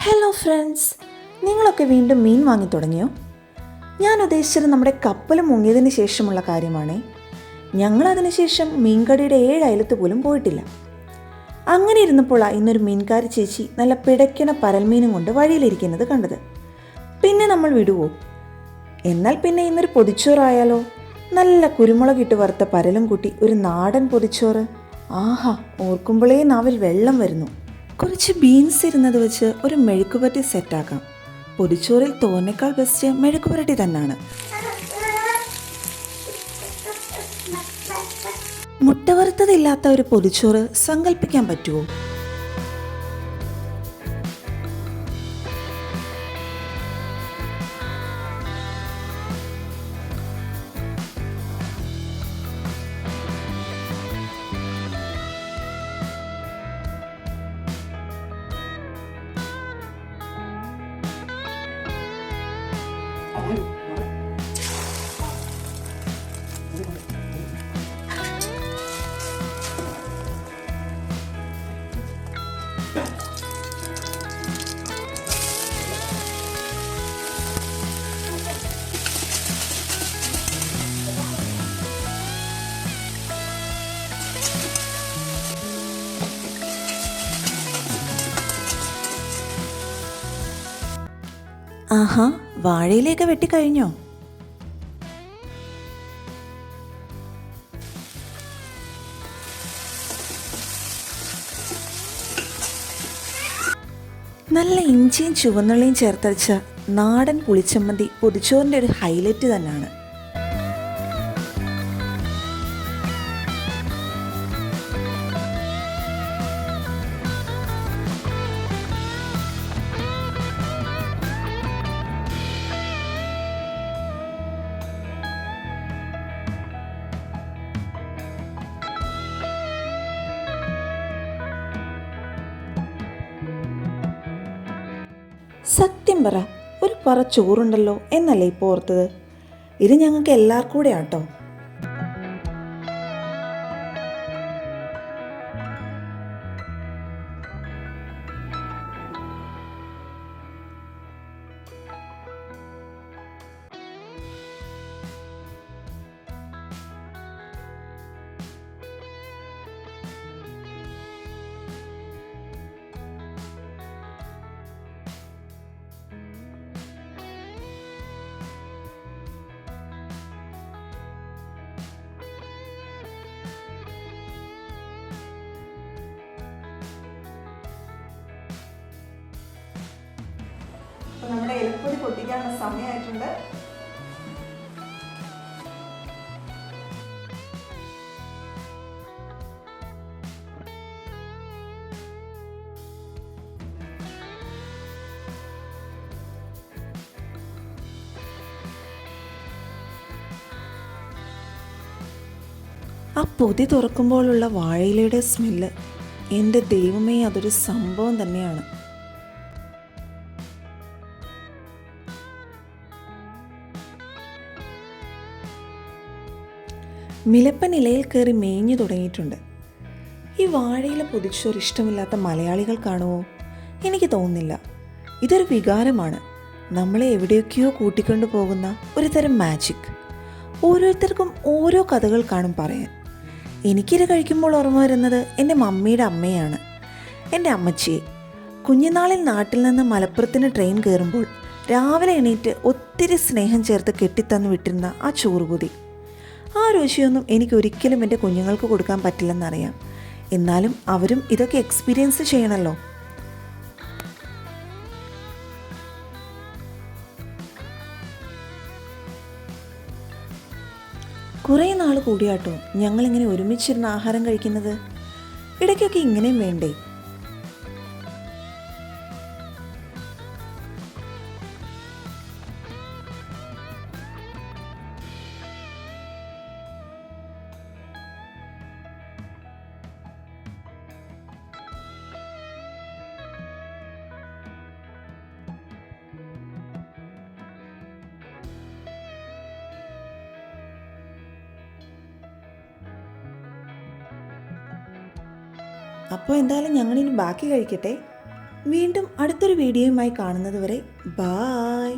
Hello friends, നിങ്ങളൊക്കെ വീണ്ടും മീൻ വാങ്ങി തുടങ്ങിയോ? ഞാൻ ഉദ്ദേശിച്ചത് നമ്മുടെ കപ്പൽ മുങ്ങിയതിന് ശേഷമുള്ള കാര്യമാണ്. ഞങ്ങളതിന് ശേഷം മീൻകടിയുടെ 7 അയലത്ത് പോലും പോയിട്ടില്ല. അങ്ങനെ ഇരുന്നപ്പോഴാണ് ഇന്നൊരു മീൻകാരി ചേച്ചി നല്ല പിടയ്ക്കണ പരൽമീനും കൊണ്ട് വഴിയിലിരിക്കുന്നത് കണ്ടത്. പിന്നെ നമ്മൾ വിടുവോ? എന്നാൽ പിന്നെ ഇന്നൊരു പൊതിച്ചോറായാലോ? നല്ല കുരുമുളകിട്ട് വറുത്ത പരലും കൂട്ടി ഒരു നാടൻ പൊതിച്ചോറ്. ആഹാ, ഓർക്കുമ്പോഴേ നാവിൽ വെള്ളം വരുന്നു. കുറച്ച് ബീൻസ് ഇരുന്നത് വെച്ച് ഒരു മെഴുക്കുപുരട്ടി സെറ്റാക്കാം. പൊതിച്ചോറിൽ തോന്നേക്കാൾ ബെസ്റ്റ് മെഴുക്കുപുരട്ടി തന്നെയാണ്. മുട്ട വറുത്തതില്ലാത്ത ഒരു പൊതിച്ചോറ് സങ്കല്പിക്കാൻ പറ്റുമോ? ആഹാ, വാഴയിലേക്ക് വെട്ടിക്കഴിഞ്ഞോ? നല്ല ഇഞ്ചിയും ചുവന്നുള്ളിയും ചേർത്തരച്ച നാടൻ പുളിച്ചമ്മന്തി പൊതിച്ചോറിൻ്റെ ഒരു ഹൈലൈറ്റ് തന്നെയാണ്. സത്യം പറ, ഒരു പറ ചോറുണ്ടല്ലോ എന്നല്ലേ ഇപ്പോൾ ഓർത്തത്? ഇത് ഞങ്ങൾക്ക് എല്ലാവർക്കും കൂടെ ആട്ടോ. നമ്മുടെ എലപ്പൊടി പൊട്ടിക്കാനുള്ള സമയമായിട്ടുണ്ട്. ആ പൊതി തുറക്കുമ്പോഴുള്ള വാഴയിലയുടെ സ്മെല്ല്, എൻ്റെ ദൈവമേ, അതൊരു സംഭവം തന്നെയാണ്. മിലപ്പൻ ഇലയിൽ കയറി മേഞ്ഞു തുടങ്ങിയിട്ടുണ്ട്. ഈ വാഴയില പൊതിച്ചോറ് ഇഷ്ടമില്ലാത്ത മലയാളികൾ കാണുമോ? എനിക്ക് തോന്നുന്നില്ല. ഇതൊരു വികാരമാണ്, നമ്മളെ എവിടെയൊക്കെയോ കൂട്ടിക്കൊണ്ടു പോകുന്ന ഒരു തരം മാജിക്. ഓരോരുത്തർക്കും ഓരോ കഥകൾ കാണും പറയാൻ. എനിക്കിത് കഴിക്കുമ്പോൾ ഓർമ്മ വരുന്നത് എൻ്റെ മമ്മിയുടെ അമ്മയാണ്, എൻ്റെ അമ്മച്ചിയെ. കുഞ്ഞുനാളിൽ നാട്ടിൽ നിന്ന് മലപ്പുറത്തിന് ട്രെയിൻ കയറുമ്പോൾ രാവിലെ എണീറ്റ് ഒത്തിരി സ്നേഹം ചേർത്ത് കെട്ടിത്തന്നു വിട്ടിരുന്ന ആ ചോറുപൊതി. ആ രുചിയൊന്നും എനിക്കൊരിക്കലും എൻ്റെ കുഞ്ഞുങ്ങൾക്ക് കൊടുക്കാൻ പറ്റില്ലെന്നറിയാം. എന്നാലും അവരും ഇതൊക്കെ എക്സ്പീരിയൻസ് ചെയ്യണമല്ലോ. കുറേ നാൾ കൂടിയാട്ടോ ഞങ്ങളിങ്ങനെ ഒരുമിച്ചിരുന്ന് ആഹാരം കഴിക്കുന്നത്. ഇടയ്ക്കൊക്കെ ഇങ്ങനെയും വേണ്ടേ? അപ്പോൾ എന്തായാലും ഞങ്ങളിനി ബാക്കി കഴിക്കട്ടെ. വീണ്ടും അടുത്തൊരു വീഡിയോയുമായി കാണുന്നത് വരെ ബായ്.